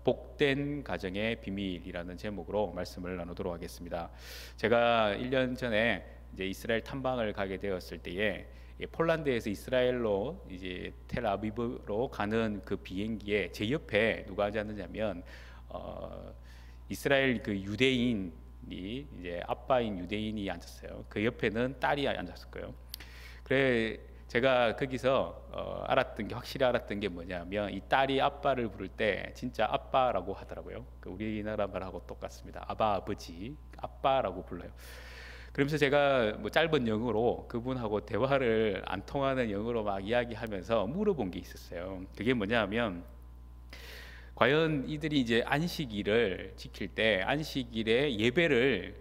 복된 가정의 비밀이라는 제목으로 말씀을 나누도록 하겠습니다. 제가 1년 전에 이제 이스라엘 탐방을 가게 되었을 때에 폴란드에서 이스라엘로 이제 텔아비브로 가는 그 비행기에 제 옆에 누가 앉았느냐면 이스라엘 그 유대인이 이제 아빠인 유대인이 앉았어요. 그 옆에는 딸이 앉았을 거예요. 그래 제가 거기서 확실히 알았던 게 뭐냐면 이 딸이 아빠를 부를 때 진짜 아빠라고 하더라고요. 그 우리나라 말하고 똑같습니다. 아버지, 아빠라고 불러요. 그러면서 제가 뭐 짧은 영어로 그분하고 대화를 안 통하는 영어로 막 이야기하면서 물어본 게 있었어요. 그게 뭐냐면 과연 이들이 이제 안식일을 지킬 때 안식일에 예배를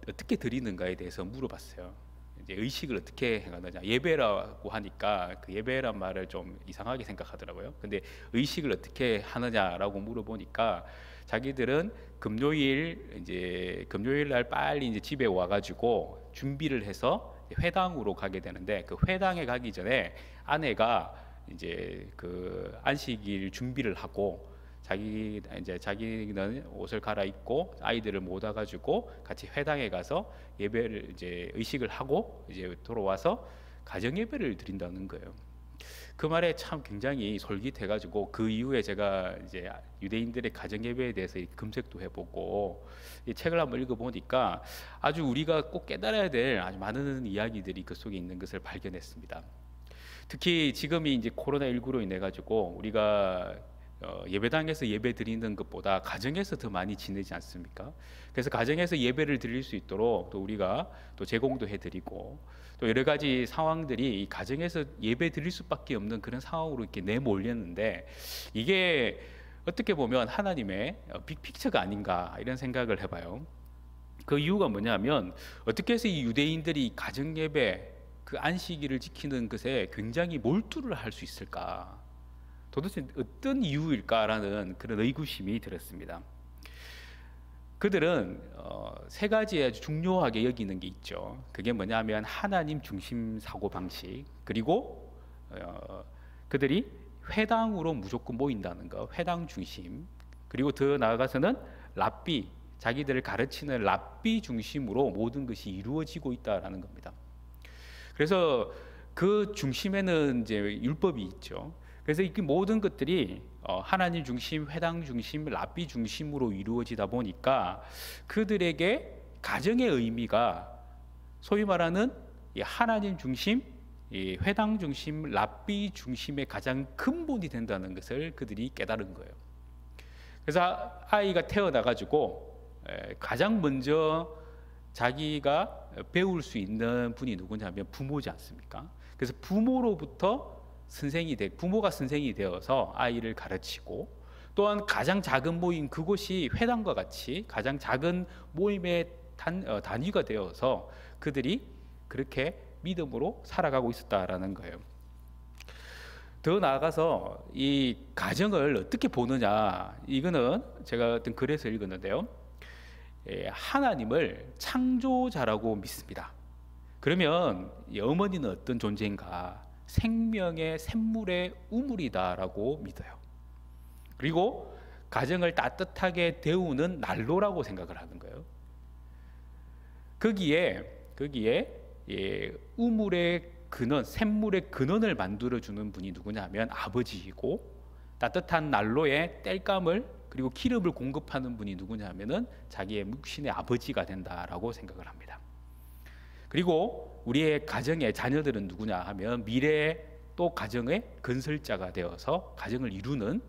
어떻게 드리는가에 대해서 물어봤어요. 이제 의식을 어떻게 해가느냐. 예배라고 하니까 그 예배란 말을 좀 이상하게 생각하더라고요. 근데 의식을 어떻게 하느냐라고 물어보니까 자기들은 금요일 날 빨리 이제 집에 와가지고 준비를 해서 회당으로 가게 되는데 그 회당에 가기 전에 아내가 이제 그 안식일 준비를 하고 자기는 옷을 갈아입고 아이들을 모아 가지고 같이 회당에 가서 예배를 이제 의식을 하고 이제 돌아와서 가정 예배를 드린다는 거예요. 그 말에 참 굉장히 솔깃해 가지고 그 이후에 제가 이제 유대인들의 가정 예배에 대해서 검색도 해보고 이 책을 한번 읽어보니까 아주 우리가 꼭 깨달아야 될 아주 많은 이야기들이 그 속에 있는 것을 발견했습니다. 특히 지금이 이제 코로나19로 인해 가지고 우리가 예배당에서 예배 드리는 것보다 가정에서 더 많이 지내지 않습니까? 그래서 가정에서 예배를 드릴 수 있도록 또 우리가 또 제공도 해드리고 또 여러 가지 상황들이 이 가정에서 예배 드릴 수밖에 없는 그런 상황으로 이렇게 내몰렸는데 이게 어떻게 보면 하나님의 빅픽처가 아닌가 이런 생각을 해봐요. 그 이유가 뭐냐면 어떻게 해서 이 유대인들이 가정 예배 그 안식일을 지키는 것에 굉장히 몰두를 할 수 있을까? 도대체 어떤 이유일까라는 그런 의구심이 들었습니다. 그들은 세 가지 아주 중요하게 여기는 게 있죠. 그게 뭐냐면 하나님 중심 사고 방식, 그리고 그들이 회당으로 무조건 모인다는 거, 회당 중심, 그리고 더 나아가서는 랍비, 자기들을 가르치는 랍비 중심으로 모든 것이 이루어지고 있다라는 겁니다. 그래서 그 중심에는 이제 율법이 있죠. 그래서 이 모든 것들이 하나님 중심, 회당 중심, 랍비 중심으로 이루어지다 보니까 그들에게 가정의 의미가 소위 말하는 하나님 중심, 회당 중심, 랍비 중심의 가장 근본이 된다는 것을 그들이 깨달은 거예요. 그래서 아이가 태어나가지고 가장 먼저 자기가 배울 수 있는 분이 누구냐면 부모지 않습니까? 그래서 부모가 선생이 되어서 아이를 가르치고 또한 가장 작은 모임 그곳이 회당과 같이 가장 작은 모임의 단위가 되어서 그들이 그렇게 믿음으로 살아가고 있었다라는 거예요. 더 나아가서 이 가정을 어떻게 보느냐, 이거는 제가 어떤 글에서 읽었는데요. 하나님을 창조자라고 믿습니다. 그러면 어머니는 어떤 존재인가? 생명의 샘물의 우물이다라고 믿어요. 그리고 가정을 따뜻하게 데우는 난로라고 생각을 하는 거예요. 거기에 우물의 근원, 샘물의 근원을 만들어주는 분이 누구냐면 아버지이고, 따뜻한 난로에 땔감을 그리고 기름을 공급하는 분이 누구냐면은 자기의 묵신의 아버지가 된다라고 생각을 합니다. 그리고 우리의 가정의 자녀들은 누구냐 하면 미래의 또 가정의 건설자가 되어서 가정을 이루는,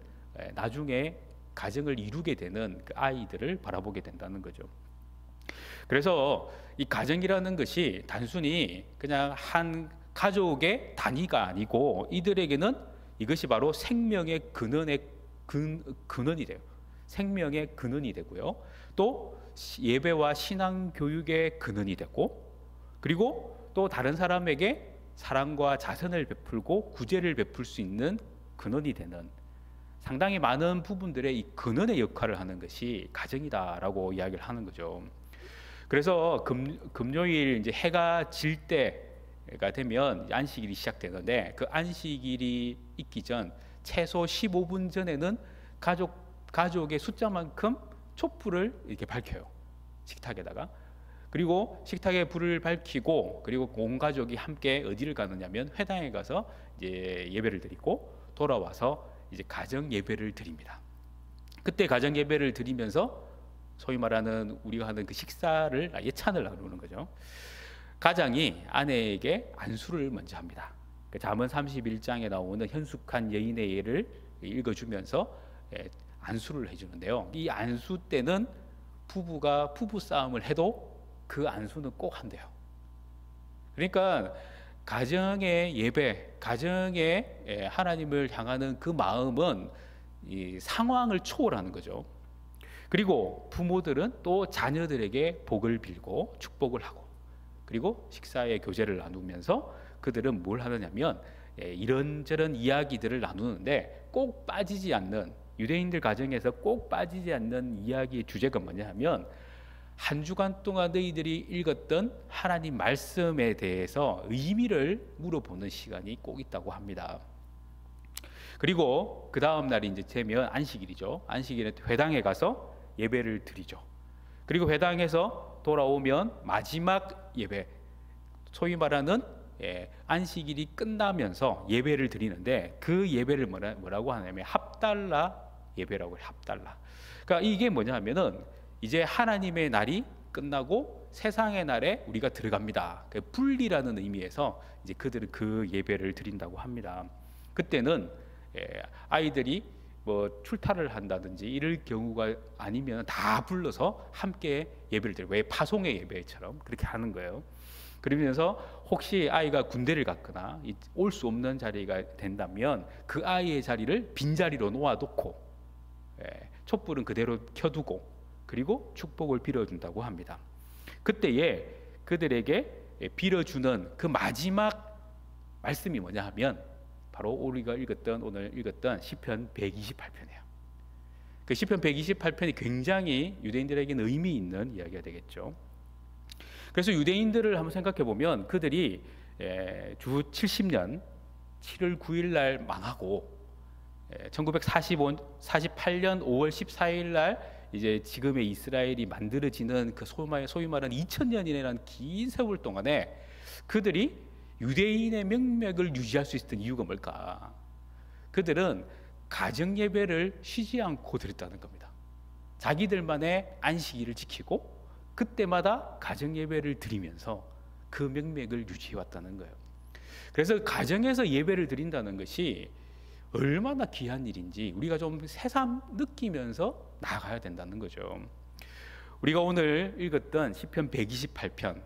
나중에 가정을 이루게 되는 그 아이들을 바라보게 된다는 거죠. 그래서 이 가정이라는 것이 단순히 그냥 한 가족의 단위가 아니고 이들에게는 이것이 바로 생명의 근원이 돼요. 생명의 근원이 되고요. 또 예배와 신앙 교육의 근원이 되고, 그리고 또 다른 사람에게 사랑과 자선을 베풀고 구제를 베풀 수 있는 근원이 되는, 상당히 많은 부분들의 이 근원의 역할을 하는 것이 가정이다라고 이야기를 하는 거죠. 그래서 금요일 이제 해가 질 때가 되면 안식일이 시작되는데 그 안식일이 있기 전 최소 15분 전에는 가족 가족의 숫자만큼 촛불을 이렇게 밝혀요. 식탁에다가. 그리고 식탁에 불을 밝히고 그리고 온 가족이 함께 어디를 가느냐면 회당에 가서 이제 예배를 드리고 돌아와서 이제 가정 예배를 드립니다. 그때 가정 예배를 드리면서 소위 말하는 우리가 하는 그 식사를 예찬을 나누는 거죠. 가장이 아내에게 안수를 먼저 합니다. 잠언 31장에 나오는 현숙한 여인의 예를 읽어주면서 안수를 해주는데요. 이 안수 때는 부부가 부부 싸움을 해도 그 안수는 꼭 한대요. 그러니까 가정의 예배, 가정의 하나님을 향하는 그 마음은 이 상황을 초월하는 거죠. 그리고 부모들은 또 자녀들에게 복을 빌고 축복을 하고 그리고 식사의 교제를 나누면서 그들은 뭘 하느냐면 이런저런 이야기들을 나누는데 꼭 빠지지 않는, 유대인들 가정에서 꼭 빠지지 않는 이야기의 주제가 뭐냐 하면 한 주간 동안 너희들이 읽었던 하나님 말씀에 대해서 의미를 물어보는 시간이 꼭 있다고 합니다. 그리고 그 다음 날이 이제 되면 안식일이죠. 안식일에 회당에 가서 예배를 드리죠. 그리고 회당에서 돌아오면 마지막 예배, 소위 말하는 안식일이 끝나면서 예배를 드리는데 그 예배를 뭐라고 하냐면 합달라 예배라고 해요. 합달라. 그러니까 이게 뭐냐 하면은 이제 하나님의 날이 끝나고 세상의 날에 우리가 들어갑니다. 분리라는 의미에서 이제 그들은 그 예배를 드린다고 합니다. 그때는 아이들이 뭐 출타를 한다든지 이럴 경우가 아니면 다 불러서 함께 예배를 드려요. 왜 파송의 예배처럼 그렇게 하는 거예요. 그러면서 혹시 아이가 군대를 갔거나 올 수 없는 자리가 된다면 그 아이의 자리를 빈자리로 놓아놓고 촛불은 그대로 켜두고 그리고 축복을 빌어준다고 합니다. 그때에 그들에게 빌어주는 그 마지막 말씀이 뭐냐 하면 바로 우리가 오늘 읽었던 시편 128편이에요. 그 시편 128편이 굉장히 유대인들에게는 의미 있는 이야기가 되겠죠. 그래서 유대인들을 한번 생각해 보면 그들이 주 70년 7월 9일 날 망하고 1948년 5월 14일 날 이제 지금의 이스라엘이 만들어지는 그 소위 말하는 2000년이라는 긴 세월 동안에 그들이 유대인의 명맥을 유지할 수 있었던 이유가 뭘까? 그들은 가정 예배를 쉬지 않고 드렸다는 겁니다. 자기들만의 안식일을 지키고 그때마다 가정 예배를 드리면서 그 명맥을 유지해 왔다는 거예요. 그래서 가정에서 예배를 드린다는 것이 얼마나 귀한 일인지 우리가 좀 새삼 느끼면서 나가야 된다는 거죠. 우리가 오늘 읽었던 시편 128편,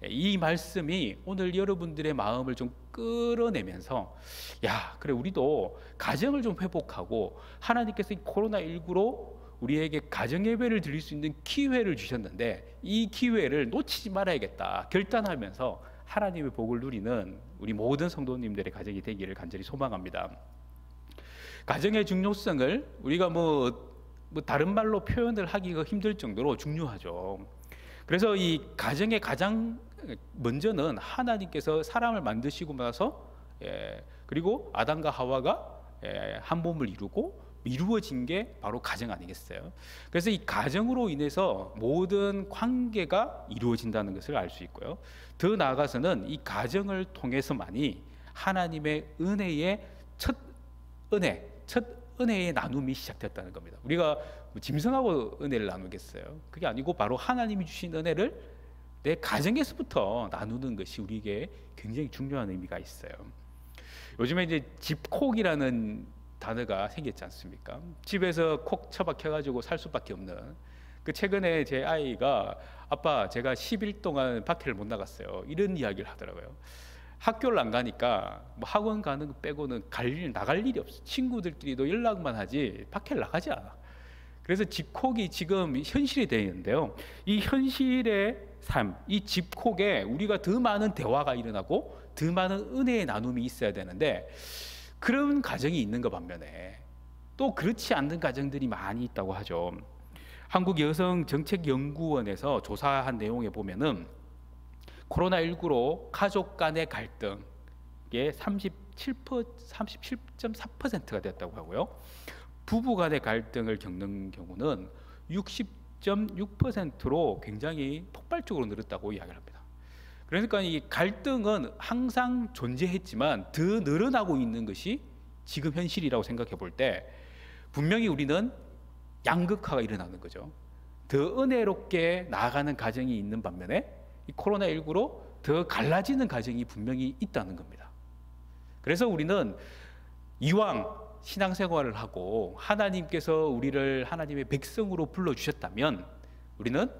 이 말씀이 오늘 여러분들의 마음을 좀 끌어내면서 야, 그래 우리도 가정을 좀 회복하고 하나님께서 이 코로나19로 우리에게 가정 예배를 드릴 수 있는 기회를 주셨는데 이 기회를 놓치지 말아야겠다 결단하면서 하나님의 복을 누리는 우리 모든 성도님들의 가정이 되기를 간절히 소망합니다. 가정의 중요성을 우리가 뭐 다른 말로 표현을 하기가 힘들 정도로 중요하죠. 그래서 이 가정의 가장 먼저는 하나님께서 사람을 만드시고 나서 그리고 아담과 하와가 한 몸을 이루어진 게 바로 가정 아니겠어요? 그래서 이 가정으로 인해서 모든 관계가 이루어진다는 것을 알 수 있고요. 더 나아가서는 이 가정을 통해서만이 하나님의 은혜의 첫 은혜의 나눔이 시작됐다는 겁니다. 우리가 짐승하고 은혜를 나누겠어요? 그게 아니고 바로 하나님이 주신 은혜를 내 가정에서부터 나누는 것이 우리에게 굉장히 중요한 의미가 있어요. 요즘에 이제 집콕이라는 단어가 생겼지 않습니까? 집에서 콕 처박혀가지고 살 수밖에 없는. 그 최근에 제 아이가 아빠 제가 10일 동안 밖에를 못 나갔어요. 이런 이야기를 하더라고요. 학교를 안 가니까 뭐 학원 가는 거 빼고는 나갈 일이 없어. 친구들끼리도 연락만 하지 밖에 나가지 않아. 그래서 집콕이 지금 현실이 되어 있는데요. 이 현실의 삶, 이 집콕에 우리가 더 많은 대화가 일어나고 더 많은 은혜의 나눔이 있어야 되는데 그런 가정이 있는 것 반면에 또 그렇지 않는 가정들이 많이 있다고 하죠. 한국여성정책연구원에서 조사한 내용에 보면은 코로나19로 가족 간의 갈등이 37.4%가 됐다고 하고요. 부부 간의 갈등을 겪는 경우는 60.6%로 굉장히 폭발적으로 늘었다고 이야기를 합니다. 그러니까 이 갈등은 항상 존재했지만 더 늘어나고 있는 것이 지금 현실이라고 생각해 볼 때 분명히 우리는 양극화가 일어나는 거죠. 더 은혜롭게 나아가는 가정이 있는 반면에 이 코로나19로 더 갈라지는 가정이 분명히 있다는 겁니다. 그래서 우리는 이왕 신앙생활을 하고 하나님께서 우리를 하나님의 백성으로 불러주셨다면 우리는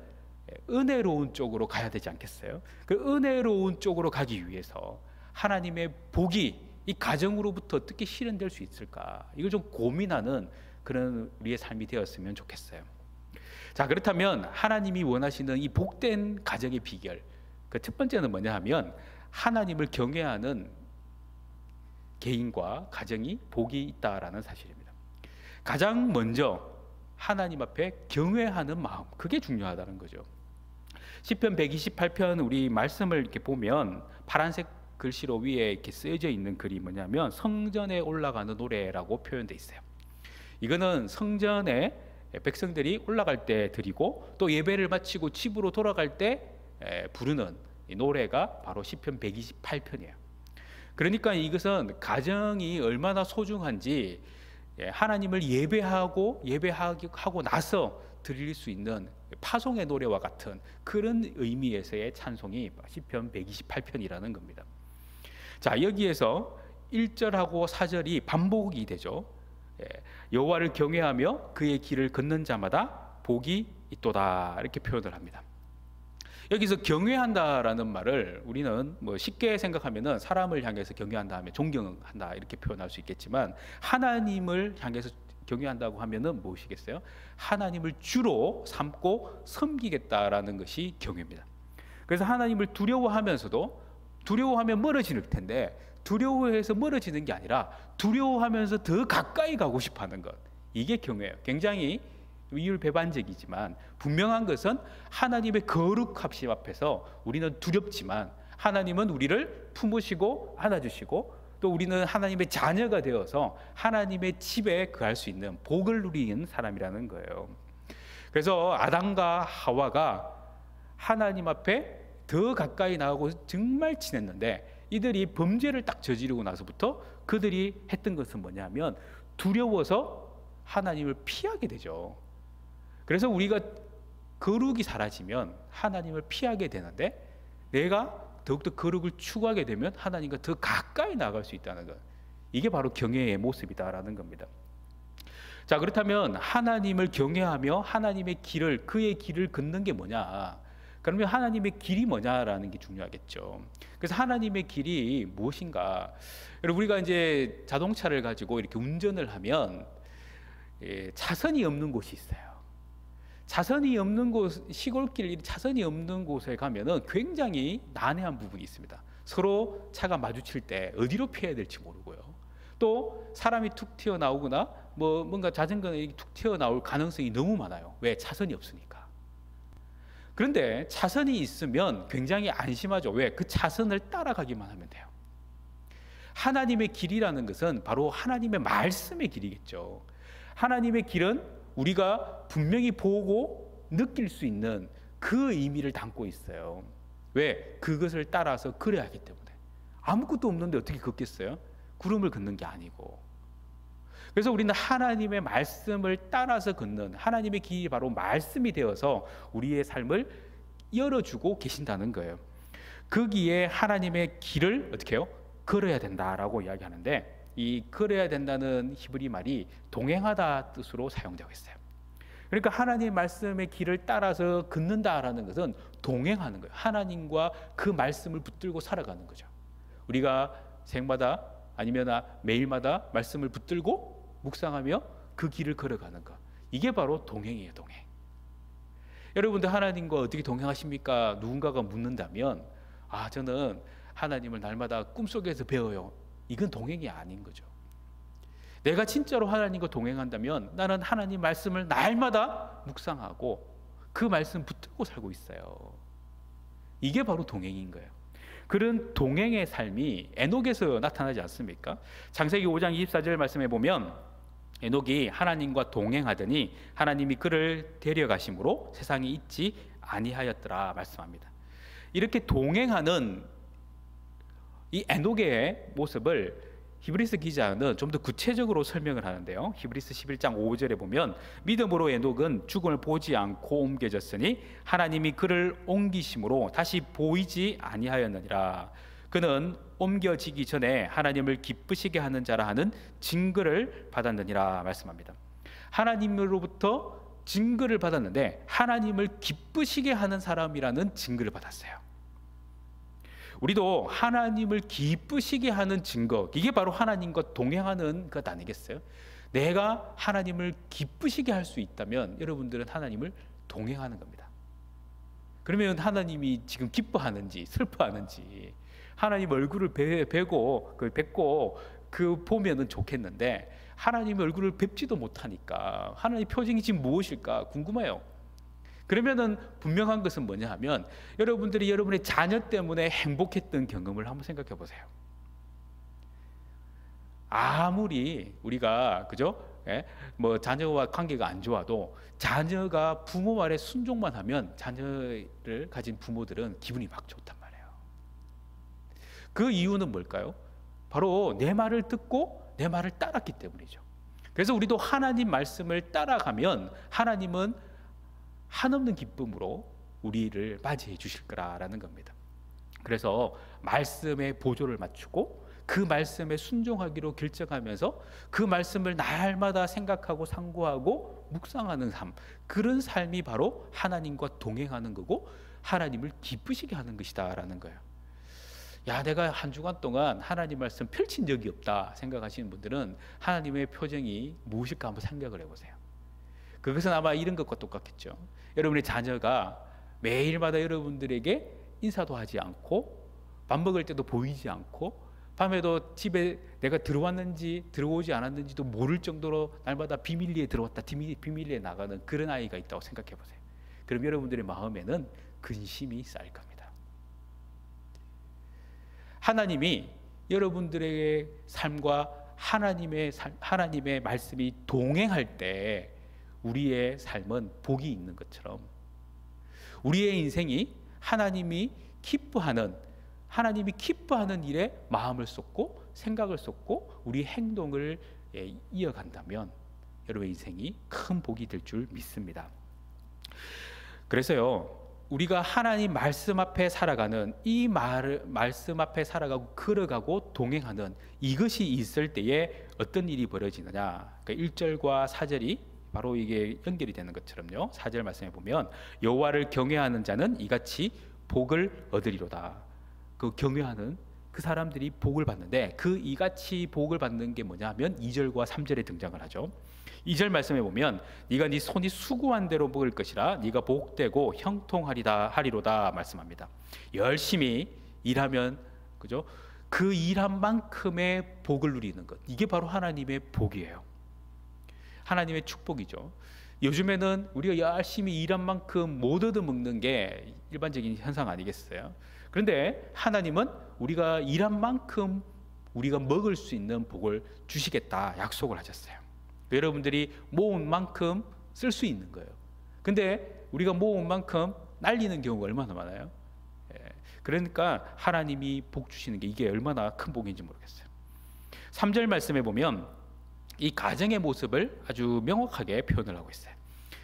은혜로운 쪽으로 가야 되지 않겠어요? 그 은혜로운 쪽으로 가기 위해서 하나님의 복이 이 가정으로부터 어떻게 실현될 수 있을까? 이걸 좀 고민하는 그런 우리의 삶이 되었으면 좋겠어요. 자, 그렇다면 하나님이 원하시는 이 복된 가정의 비결, 그 첫 번째는 뭐냐 하면 하나님을 경외하는 개인과 가정이 복이 있다라는 사실입니다. 가장 먼저 하나님 앞에 경외하는 마음, 그게 중요하다는 거죠. 시편 128편 우리 말씀을 이렇게 보면 파란색 글씨로 위에 이렇게 쓰여져 있는 글이 뭐냐면 성전에 올라가는 노래라고 표현되어 있어요. 이거는 성전에 백성들이 올라갈 때 드리고 또 예배를 마치고 집으로 돌아갈 때 부르는 이 노래가 바로 시편 128편이에요. 그러니까 이것은 가정이 얼마나 소중한지 하나님을 예배하고 나서 드릴 수 있는 파송의 노래와 같은 그런 의미에서의 찬송이 시편 128편이라는 겁니다. 자, 여기에서 1절하고 4절이 반복이 되죠. 여호와를 경외하며 그의 길을 걷는 자마다 복이 있도다, 이렇게 표현을 합니다. 여기서 경외한다라는 말을 우리는 뭐 쉽게 생각하면은 사람을 향해서 경외한다 하면 존경한다 이렇게 표현할 수 있겠지만 하나님을 향해서 경외한다고 하면은 무엇이겠어요? 하나님을 주로 삼고 섬기겠다라는 것이 경외입니다. 그래서 하나님을 두려워하면서도 두려워하면 멀어질 텐데 두려워해서 멀어지는 게 아니라 두려워하면서 더 가까이 가고 싶어하는 것, 이게 경외예요. 굉장히 이율배반적이지만 분명한 것은 하나님의 거룩하심 앞에서 우리는 두렵지만 하나님은 우리를 품으시고 안아주시고 또 우리는 하나님의 자녀가 되어서 하나님의 집에 거할 수 있는 복을 누리는 사람이라는 거예요. 그래서 아담과 하와가 하나님 앞에 더 가까이 나가고 정말 친했는데 이들이 범죄를 딱 저지르고 나서부터 그들이 했던 것은 뭐냐면 두려워서 하나님을 피하게 되죠. 그래서 우리가 거룩이 사라지면 하나님을 피하게 되는데 내가 더욱더 거룩을 추구하게 되면 하나님과 더 가까이 나갈 수 있다는 것, 이게 바로 경외의 모습이다라는 겁니다. 자, 그렇다면 하나님을 경외하며 하나님의 길을, 그의 길을 걷는 게 뭐냐? 그러면 하나님의 길이 뭐냐라는 게 중요하겠죠. 그래서 하나님의 길이 무엇인가? 우리가 이제 자동차를 가지고 이렇게 운전을 하면 차선이 없는 곳이 있어요. 차선이 없는 곳, 시골길 차선이 없는 곳에 가면은 굉장히 난해한 부분이 있습니다. 서로 차가 마주칠 때 어디로 피해야 될지 모르고요. 또 사람이 툭 튀어나오거나 뭔가 자전거에 툭 튀어나올 가능성이 너무 많아요. 왜? 차선이 없으니까. 그런데 차선이 있으면 굉장히 안심하죠. 왜? 그 차선을 따라가기만 하면 돼요. 하나님의 길이라는 것은 바로 하나님의 말씀의 길이겠죠. 하나님의 길은 우리가 분명히 보고 느낄 수 있는 그 의미를 담고 있어요. 왜? 그것을 따라서 걸어야 하기 때문에. 아무것도 없는데 어떻게 걷겠어요? 구름을 걷는 게 아니고. 그래서 우리는 하나님의 말씀을 따라서 걷는, 하나님의 길이 바로 말씀이 되어서 우리의 삶을 열어주고 계신다는 거예요. 거기에 하나님의 길을 어떻게 해요? 걸어야 된다라고 이야기하는데, 이 걸어야 된다는 히브리 말이 동행하다 뜻으로 사용되고 있어요. 그러니까 하나님 말씀의 길을 따라서 걷는다라는 것은 동행하는 거예요. 하나님과 그 말씀을 붙들고 살아가는 거죠. 우리가 생마다 아니면 매일마다 말씀을 붙들고 묵상하며 그 길을 걸어가는 것, 이게 바로 동행이에요. 동행. 여러분들 하나님과 어떻게 동행하십니까? 누군가가 묻는다면 저는 하나님을 날마다 꿈속에서 배워요. 이건 동행이 아닌 거죠. 내가 진짜로 하나님과 동행한다면 나는 하나님 말씀을 날마다 묵상하고 그 말씀 붙들고 살고 있어요. 이게 바로 동행인 거예요. 그런 동행의 삶이 에녹에서 나타나지 않습니까? 창세기 5장 24절 말씀에 보면 에녹이 하나님과 동행하더니 하나님이 그를 데려가심으로 세상에 있지 아니하였더라 말씀합니다. 이렇게 동행하는 이 에녹의 모습을 히브리서 기자는 좀 더 구체적으로 설명을 하는데요. 히브리서 11장 5절에 보면 믿음으로 에녹은 죽음을 보지 않고 옮겨졌으니 하나님이 그를 옮기심으로 다시 보이지 아니하였느니라. 그는 옮겨지기 전에 하나님을 기쁘시게 하는 자라 하는 증거를 받았느니라 말씀합니다. 하나님으로부터 증거를 받았는데 하나님을 기쁘시게 하는 사람이라는 증거를 받았어요. 우리도 하나님을 기쁘시게 하는 증거, 이게 바로 하나님과 동행하는 것 아니겠어요? 내가 하나님을 기쁘시게 할 수 있다면 여러분들은 하나님을 동행하는 겁니다. 그러면 하나님이 지금 기뻐하는지 슬퍼하는지 하나님 얼굴을 뵙고 그 보면은 좋겠는데 하나님 얼굴을 뵙지도 못하니까 하나님 표정이 지금 무엇일까 궁금해요. 그러면은 분명한 것은 뭐냐 하면 여러분들이 여러분의 자녀 때문에 행복했던 경험을 한번 생각해 보세요. 아무리 우리가 그죠? 뭐 자녀와 관계가 안 좋아도 자녀가 부모 말에 순종만 하면 자녀를 가진 부모들은 기분이 막 좋단 말이에요. 그 이유는 뭘까요? 바로 내 말을 듣고 내 말을 따랐기 때문이죠. 그래서 우리도 하나님 말씀을 따라가면 하나님은 한없는 기쁨으로 우리를 맞이해 주실 거라는 겁니다. 그래서 말씀의 보조를 맞추고 그 말씀에 순종하기로 결정하면서 그 말씀을 날마다 생각하고 상고하고 묵상하는 삶, 그런 삶이 바로 하나님과 동행하는 거고 하나님을 기쁘시게 하는 것이다라는 거예요. 야, 내가 한 주간 동안 하나님 말씀 펼친 적이 없다 생각하시는 분들은 하나님의 표정이 무엇일까 한번 생각을 해보세요. 그것은 아마 이런 것과 똑같겠죠. 여러분의 자녀가 매일마다 여러분들에게 인사도 하지 않고 밥 먹을 때도 보이지 않고 밤에도 집에 내가 들어왔는지 들어오지 않았는지도 모를 정도로 날마다 비밀리에 들어왔다 비밀리에 나가는 그런 아이가 있다고 생각해 보세요. 그럼 여러분들의 마음에는 근심이 쌓일 겁니다. 하나님이 여러분들의 삶과 하나님의 말씀이 동행할 때 우리의 삶은 복이 있는 것처럼 우리의 인생이 하나님이 기뻐하는 일에 마음을 쏟고 생각을 쏟고 우리 행동을 이어간다면 여러분의 인생이 큰 복이 될 줄 믿습니다. 그래서요, 우리가 하나님 말씀 앞에 살아가는 이 말씀 앞에 살아가고 걸어가고 동행하는 이것이 있을 때에 어떤 일이 벌어지느냐. 그러니까 1절과 4절이 바로 이게 연결이 되는 것처럼요. 4절 말씀에 보면 여호와를 경외하는 자는 이같이 복을 얻으리로다. 그 경외하는 그 사람들이 복을 받는데 그 이같이 복을 받는 게 뭐냐 하면 2절과 3절에 등장을 하죠. 2절 말씀에 보면 네가 네 손이 수고한 대로 먹을 것이라 네가 복되고 형통하리로다 말씀합니다. 열심히 일하면 그죠? 그 일한 만큼의 복을 누리는 것, 이게 바로 하나님의 복이에요. 하나님의 축복이죠. 요즘에는 우리가 열심히 일한 만큼 못 얻어먹는 게 일반적인 현상 아니겠어요? 그런데 하나님은 우리가 일한 만큼 우리가 먹을 수 있는 복을 주시겠다 약속을 하셨어요. 여러분들이 모은 만큼 쓸 수 있는 거예요. 근데 우리가 모은 만큼 날리는 경우가 얼마나 많아요? 그러니까 하나님이 복 주시는 게 이게 얼마나 큰 복인지 모르겠어요. 3절 말씀에 보면 이 가정의 모습을 아주 명확하게 표현을 하고 있어요.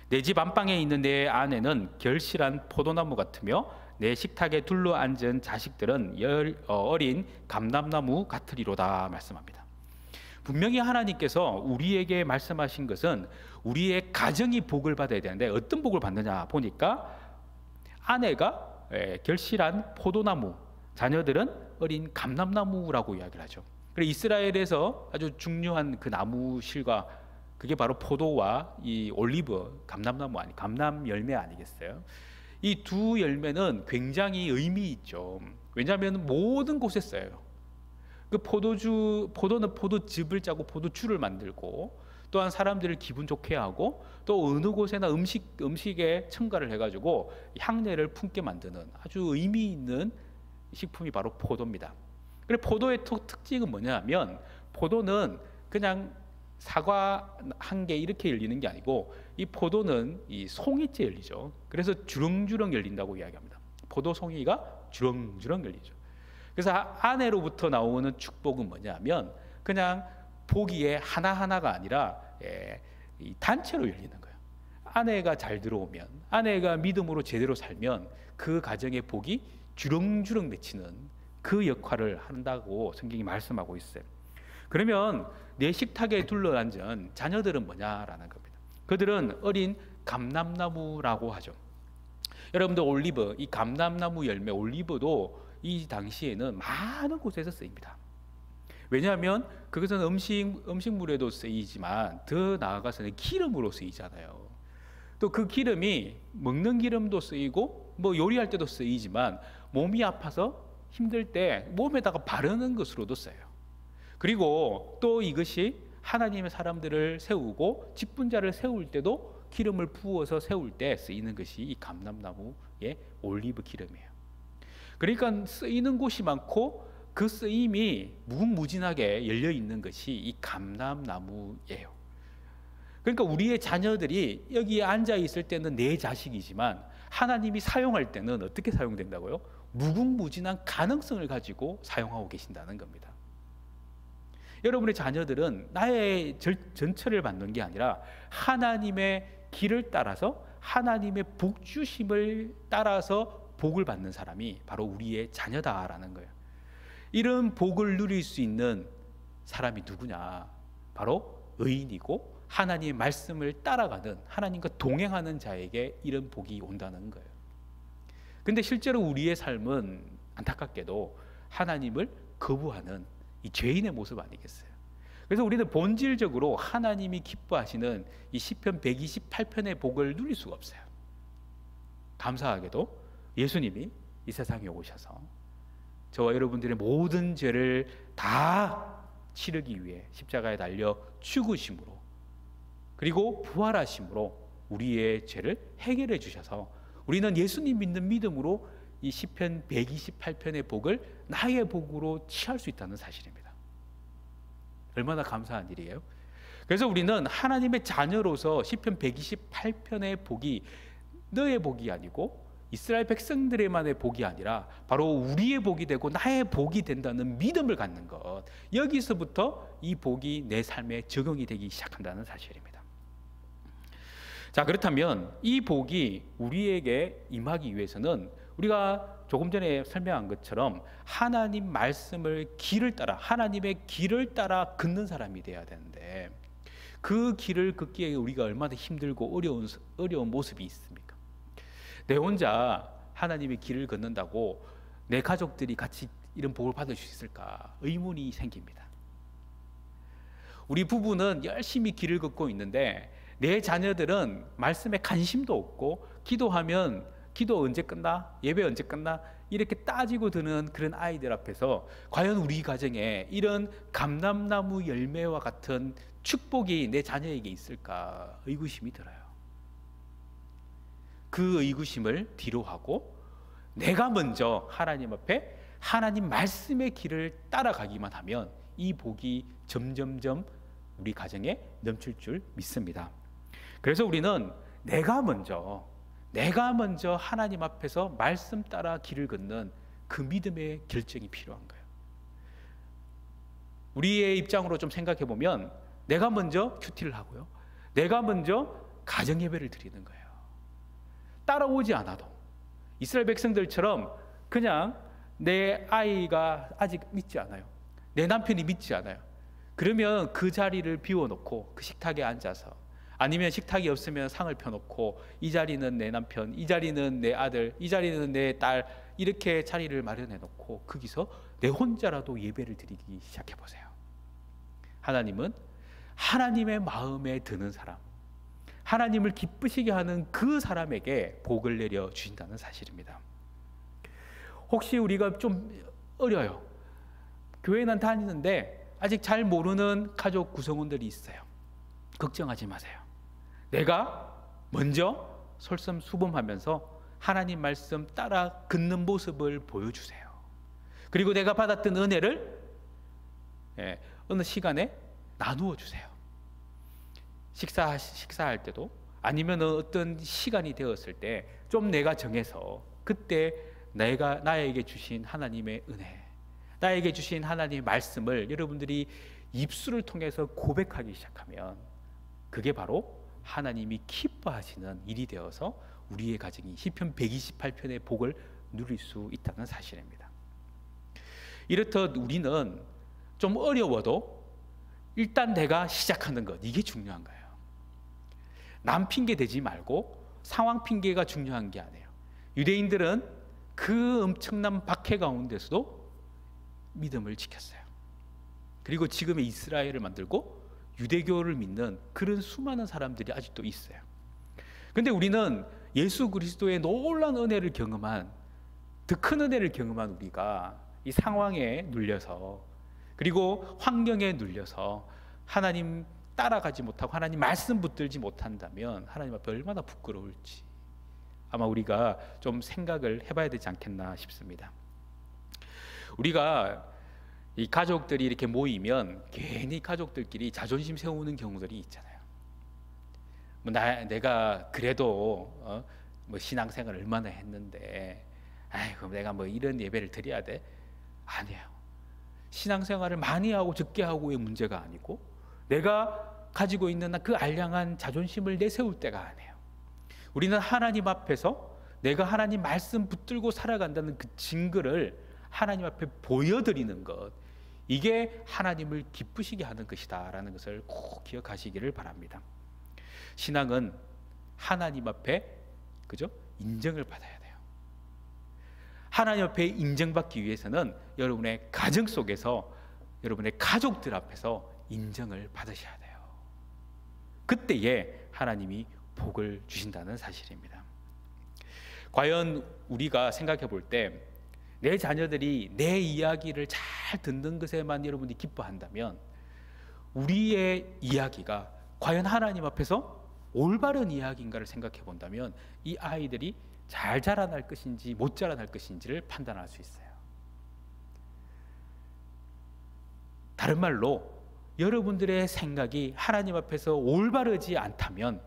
내 집 안방에 있는 내 아내는 결실한 포도나무 같으며 내 식탁에 둘러앉은 자식들은 어린 감람나무 같으리로다 말씀합니다. 분명히 하나님께서 우리에게 말씀하신 것은 우리의 가정이 복을 받아야 되는데 어떤 복을 받느냐 보니까 아내가 결실한 포도나무, 자녀들은 어린 감람나무라고 이야기를 하죠. 그리고 이스라엘에서 아주 중요한 그 나무 실과 그게 바로 포도와 이 올리브, 감람 열매 아니겠어요? 이 두 열매는 굉장히 의미 있죠. 왜냐하면 모든 곳에 써요. 그 포도는 포도즙을 짜고 포도주를 만들고 또한 사람들을 기분 좋게 하고 또 어느 곳에나 음식에 첨가를 해가지고 향내를 품게 만드는 아주 의미 있는 식품이 바로 포도입니다. 그리고 포도의 특징은 뭐냐면 포도는 그냥 사과 한 개 이렇게 열리는 게 아니고 이 포도는 이 송이째 열리죠. 그래서 주렁주렁 열린다고 이야기합니다. 포도 송이가 주렁주렁 열리죠. 그래서 아내로부터 나오는 축복은 뭐냐면 그냥 보기에 하나하나가 아니라 이 단체로 열리는 거예요. 아내가 잘 들어오면, 아내가 믿음으로 제대로 살면 그 가정의 복이 주렁주렁 맺히는 그 역할을 한다고 성경이 말씀하고 있어요. 그러면 내 식탁에 둘러앉은 자녀들은 뭐냐라는 겁니다. 그들은 어린 감람나무라고 하죠. 여러분들 올리브, 이 감람나무 열매 올리브도 이 당시에는 많은 곳에서 쓰입니다. 왜냐하면 그것은 음식물에도 쓰이지만 더 나아가서는 기름으로 쓰이잖아요. 또 그 기름이 먹는 기름도 쓰이고 뭐 요리할 때도 쓰이지만 몸이 아파서 힘들 때 몸에다가 바르는 것으로도 써요. 그리고 또 이것이 하나님의 사람들을 세우고 직분자를 세울 때도 기름을 부어서 세울 때 쓰이는 것이 이 감람나무의 올리브 기름이에요. 그러니까 쓰이는 곳이 많고 그 쓰임이 무궁무진하게 열려 있는 것이 이 감람나무예요. 그러니까 우리의 자녀들이 여기에 앉아 있을 때는 내 자식이지만 하나님이 사용할 때는 어떻게 사용된다고요? 무궁무진한 가능성을 가지고 사용하고 계신다는 겁니다. 여러분의 자녀들은 나의 전처를 받는 게 아니라 하나님의 길을 따라서 하나님의 복주심을 따라서 복을 받는 사람이 바로 우리의 자녀다라는 거예요. 이런 복을 누릴 수 있는 사람이 누구냐? 바로 의인이고 하나님의 말씀을 따라가는, 하나님과 동행하는 자에게 이런 복이 온다는 거예요. 근데 실제로 우리의 삶은 안타깝게도 하나님을 거부하는 이 죄인의 모습 아니겠어요? 그래서 우리는 본질적으로 하나님이 기뻐하시는 이 시편 128편의 복을 누릴 수가 없어요. 감사하게도 예수님이 이 세상에 오셔서 저와 여러분들의 모든 죄를 다 치르기 위해 십자가에 달려 죽으심으로 그리고 부활하심으로 우리의 죄를 해결해 주셔서 우리는 예수님 믿는 믿음으로 이 시편 128편의 복을 나의 복으로 취할 수 있다는 사실입니다. 얼마나 감사한 일이에요. 그래서 우리는 하나님의 자녀로서 시편 128편의 복이 너의 복이 아니고 이스라엘 백성들의만의 복이 아니라 바로 우리의 복이 되고 나의 복이 된다는 믿음을 갖는 것, 여기서부터 이 복이 내 삶에 적용이 되기 시작한다는 사실입니다. 자, 그렇다면 이 복이 우리에게 임하기 위해서는 우리가 조금 전에 설명한 것처럼 하나님 말씀을 길을 따라, 하나님의 길을 따라 걷는 사람이 돼야 되는데 그 길을 걷기에 우리가 얼마나 힘들고 어려운 모습이 있습니까? 내 혼자 하나님의 길을 걷는다고 내 가족들이 같이 이런 복을 받을 수 있을까? 의문이 생깁니다. 우리 부부는 열심히 길을 걷고 있는데 내 자녀들은 말씀에 관심도 없고 기도하면 기도 언제 끝나? 예배 언제 끝나? 이렇게 따지고 드는 그런 아이들 앞에서 과연 우리 가정에 이런 감람나무 열매와 같은 축복이 내 자녀에게 있을까? 의구심이 들어요. 그 의구심을 뒤로 하고 내가 먼저 하나님 앞에 하나님 말씀의 길을 따라가기만 하면 이 복이 점점점 우리 가정에 넘칠 줄 믿습니다. 그래서 우리는 내가 먼저 하나님 앞에서 말씀 따라 길을 걷는 그 믿음의 결정이 필요한 거예요. 우리의 입장으로 좀 생각해 보면 내가 먼저 큐티를 하고요. 내가 먼저 가정 예배를 드리는 거예요. 따라오지 않아도 이스라엘 백성들처럼 그냥 내 아이가 아직 믿지 않아요. 내 남편이 믿지 않아요. 그러면 그 자리를 비워놓고 그 식탁에 앉아서, 아니면 식탁이 없으면 상을 펴놓고 이 자리는 내 남편, 이 자리는 내 아들, 이 자리는 내 딸, 이렇게 자리를 마련해 놓고 거기서 내 혼자라도 예배를 드리기 시작해 보세요. 하나님은 하나님의 마음에 드는 사람, 하나님을 기쁘시게 하는 그 사람에게 복을 내려 주신다는 사실입니다. 혹시 우리가 좀 어려요. 교회는 다니는데 아직 잘 모르는 가족 구성원들이 있어요. 걱정하지 마세요. 내가 먼저 솔선수범하면서 하나님 말씀 따라 걷는 모습을 보여주세요. 그리고 내가 받았던 은혜를 어느 시간에 나누어 주세요. 식사할 때도 아니면 어떤 시간이 되었을 때 좀 내가 정해서 그때 내가 나에게 주신 하나님의 은혜, 나에게 주신 하나님의 말씀을 여러분들이 입술을 통해서 고백하기 시작하면 그게 바로 하나님이 기뻐하시는 일이 되어서 우리의 가정이 시편 128편의 복을 누릴 수 있다는 사실입니다. 이렇듯 우리는 좀 어려워도 일단 내가 시작하는 것, 이게 중요한 거예요. 남 핑계 대지 말고 상황 핑계가 중요한 게 아니에요. 유대인들은 그 엄청난 박해 가운데서도 믿음을 지켰어요. 그리고 지금의 이스라엘을 만들고 유대교를 믿는 그런 수많은 사람들이 아직도 있어요. 그런데 우리는 예수 그리스도의 놀라운 은혜를 경험한, 더 큰 은혜를 경험한 우리가 이 상황에 눌려서, 그리고 환경에 눌려서 하나님 따라가지 못하고 하나님 말씀 붙들지 못한다면 하나님 앞에 얼마나 부끄러울지 아마 우리가 좀 생각을 해봐야 되지 않겠나 싶습니다. 우리가 이 가족들이 이렇게 모이면 괜히 가족들끼리 자존심 세우는 경우들이 있잖아요. 내가 그래도 신앙생활을 얼마나 했는데, 아이고 내가 이런 예배를 드려야 돼? 아니에요. 신앙생활을 많이 하고 적게 하고의 문제가 아니고 내가 가지고 있는 그 알량한 자존심을 내세울 때가 아니에요. 우리는 하나님 앞에서 내가 하나님 말씀 붙들고 살아간다는 그 증거를 하나님 앞에 보여드리는 것, 이게 하나님을 기쁘시게 하는 것이다 라는 것을 꼭 기억하시기를 바랍니다. 신앙은 하나님 앞에 인정을 받아야 돼요. 하나님 앞에 인정받기 위해서는 여러분의 가정 속에서, 여러분의 가족들 앞에서 인정을 받으셔야 돼요. 그때에 하나님이 복을 주신다는 사실입니다. 과연 우리가 생각해 볼 때 내 자녀들이 내 이야기를 잘 듣는 것에만 여러분이 기뻐한다면 우리의 이야기가 과연 하나님 앞에서 올바른 이야기인가를 생각해 본다면 이 아이들이 잘 자라날 것인지 못 자라날 것인지를 판단할 수 있어요. 다른 말로 여러분들의 생각이 하나님 앞에서 올바르지 않다면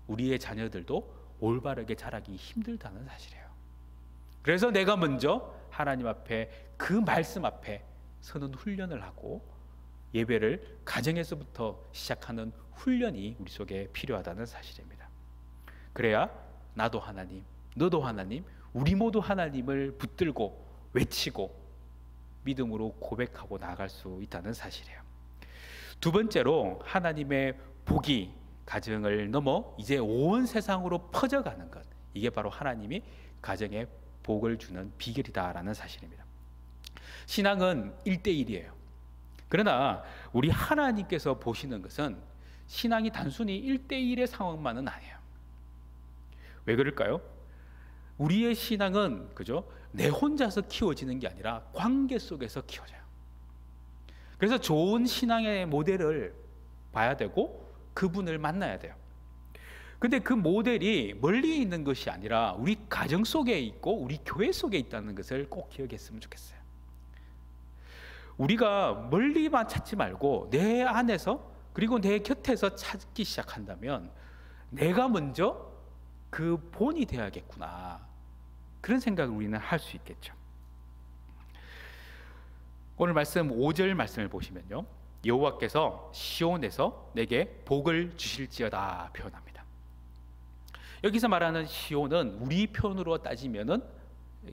우리의 자녀들도 올바르게 자라기 힘들다는 사실이에요. 그래서 내가 먼저 하나님 앞에 그 말씀 앞에 서는 훈련을 하고 예배를 가정에서부터 시작하는 훈련이 우리 속에 필요하다는 사실입니다. 그래야 나도 하나님, 너도 하나님, 우리 모두 하나님을 붙들고 외치고 믿음으로 고백하고 나아갈 수 있다는 사실이에요. 두 번째로 하나님의 복이 가정을 넘어 이제 온 세상으로 퍼져가는 것, 이게 바로 하나님이 가정에 복을 주는 비결이다라는 사실입니다. 신앙은 1대1이에요. 그러나 우리 하나님께서 보시는 것은 신앙이 단순히 1대1의 상황만은 아니에요. 왜 그럴까요? 우리의 신앙은 내 혼자서 키워지는 게 아니라 관계 속에서 키워져요. 그래서 좋은 신앙의 모델을 봐야 되고 그분을 만나야 돼요. 근데 그 모델이 멀리 있는 것이 아니라 우리 가정 속에 있고 우리 교회 속에 있다는 것을 꼭 기억했으면 좋겠어요. 우리가 멀리만 찾지 말고 내 안에서 그리고 내 곁에서 찾기 시작한다면 내가 먼저 그 본이 되어야겠구나, 그런 생각을 우리는 할 수 있겠죠. 오늘 말씀 5절 말씀을 보시면요, 여호와께서 시온에서 내게 복을 주실지어다 표현합니다. 여기서 말하는 시온은 우리 표현으로 따지면은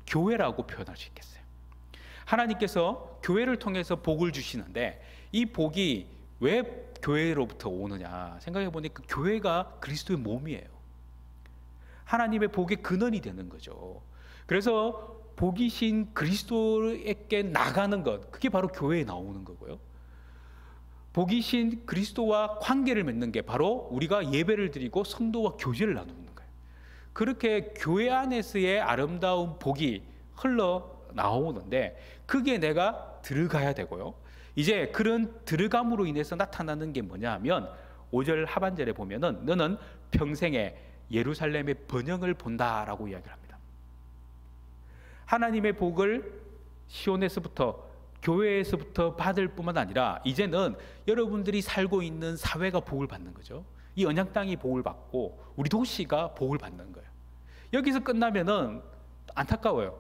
교회라고 표현할 수 있겠어요. 하나님께서 교회를 통해서 복을 주시는데 이 복이 왜 교회로부터 오느냐 생각해 보니까 교회가 그리스도의 몸이에요. 하나님의 복의 근원이 되는 거죠. 그래서 복이신 그리스도에게 나가는 것, 그게 바로 교회에 나오는 거고요. 복이신 그리스도와 관계를 맺는 게 바로 우리가 예배를 드리고 성도와 교제를 나누는 거예요. 그렇게 교회 안에서의 아름다운 복이 흘러나오는데 그게 내가 들어가야 되고요. 이제 그런 들어감으로 인해서 나타나는 게 뭐냐 하면 5절 하반절에 보면은 너는 평생에 예루살렘의 번영을 본다라고 이야기를 합니다. 하나님의 복을 시온에서부터 교회에서부터 받을 뿐만 아니라 이제는 여러분들이 살고 있는 사회가 복을 받는 거죠. 이 언약 땅이 복을 받고 우리 도시가 복을 받는 거예요. 여기서 끝나면은 안타까워요.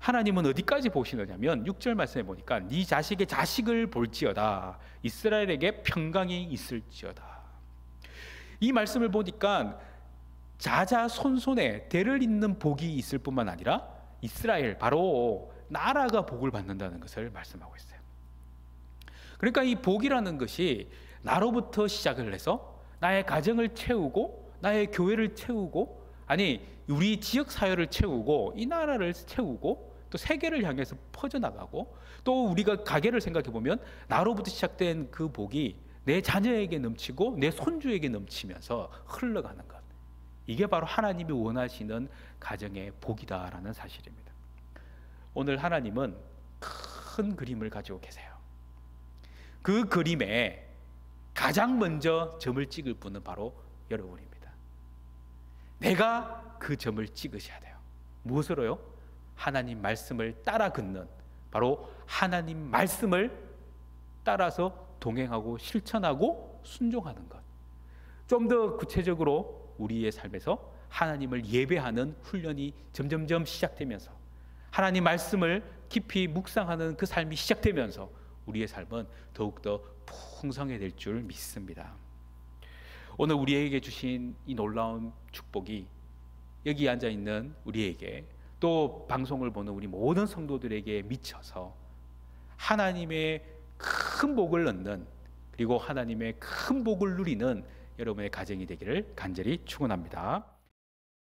하나님은 어디까지 보시느냐면 6절 말씀에 보니까 네 자식의 자식을 볼지어다 이스라엘에게 평강이 있을지어다. 이 말씀을 보니까 자자손손에 대를 잇는 복이 있을 뿐만 아니라 이스라엘 바로 나라가 복을 받는다는 것을 말씀하고 있어요. 그러니까 이 복이라는 것이 나로부터 시작을 해서 나의 가정을 채우고 나의 교회를 채우고 아니 우리 지역 사회를 채우고 이 나라를 채우고 또 세계를 향해서 퍼져나가고 또 우리가 가계를 생각해 보면 나로부터 시작된 그 복이 내 자녀에게 넘치고 내 손주에게 넘치면서 흘러가는 것, 이게 바로 하나님이 원하시는 가정의 복이다라는 사실입니다. 오늘 하나님은 큰 그림을 가지고 계세요. 그 그림에 가장 먼저 점을 찍을 분은 바로 여러분입니다. 내가 그 점을 찍으셔야 돼요. 무엇으로요? 하나님 말씀을 따라 걷는, 바로 하나님 말씀을 따라서 동행하고 실천하고 순종하는 것. 좀 더 구체적으로 우리의 삶에서 하나님을 예배하는 훈련이 점점점 시작되면서 하나님 말씀을 깊이 묵상하는 그 삶이 시작되면서 우리의 삶은 더욱더 풍성해질 줄 믿습니다. 오늘 우리에게 주신 이 놀라운 축복이 여기 앉아있는 우리에게 또 방송을 보는 우리 모든 성도들에게 미쳐서 하나님의 큰 복을 얻는, 그리고 하나님의 큰 복을 누리는 여러분의 가정이 되기를 간절히 축원합니다.